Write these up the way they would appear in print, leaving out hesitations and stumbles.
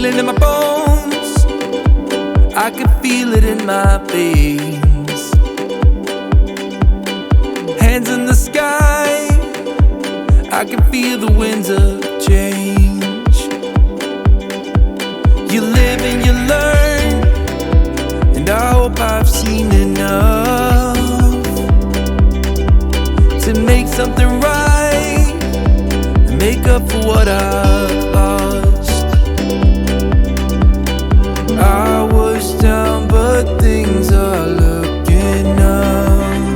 Feel it in my bones, I can feel it in my veins. Hands in the sky, I can feel the winds of change. You live and you learn, and I hope I've seen enough to make something right and make up for what I've lost. I was down, but things are looking up.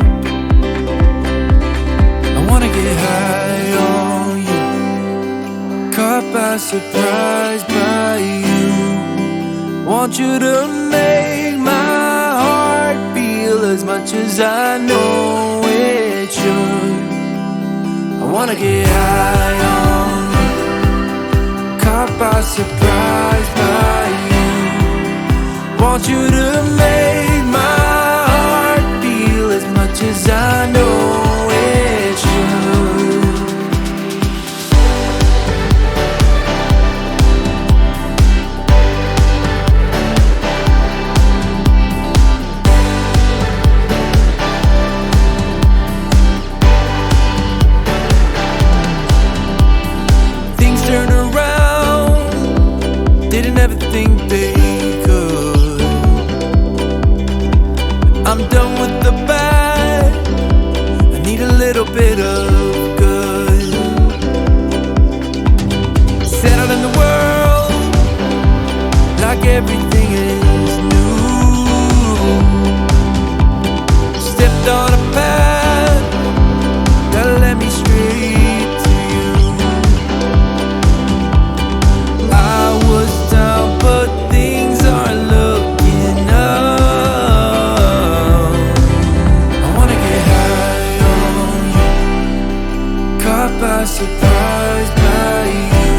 I wanna get high on you, caught by surprise by you. Want you to make my heart feel as much as I know it should. I wanna get high on you, caught by surprise by you. Want you to make my heart feel as much as I know it should. Things turn around, didn't ever think they could. I'm done with the bad, I need a little bit of good. Settled in the world, like everything is new. Stepped on a path that led me straight to you. I was down, but things are looking up. I wanna get high on you, caught by surprise by you.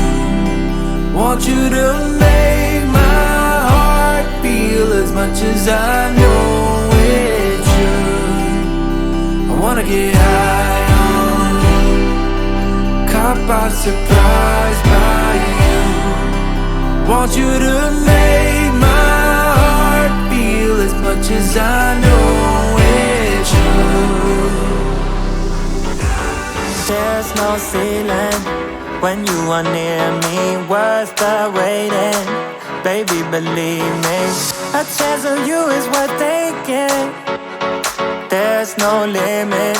Want you to make my heart feel as much as I know it should. I wanna get high on you, caught by surprise by you. Want you to make my heart feel as much as I know it should. There's no ceiling when you are near me, worth the waiting. Baby, believe me, a chance of you is worth taking. There's no limit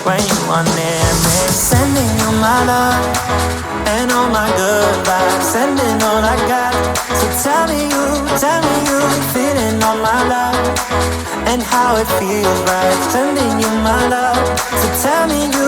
when you are near me. Sending you my love and all my good vibes, sending all I got. So tell me you feeling all my love and how it feels right. Sending you my love. So tell me you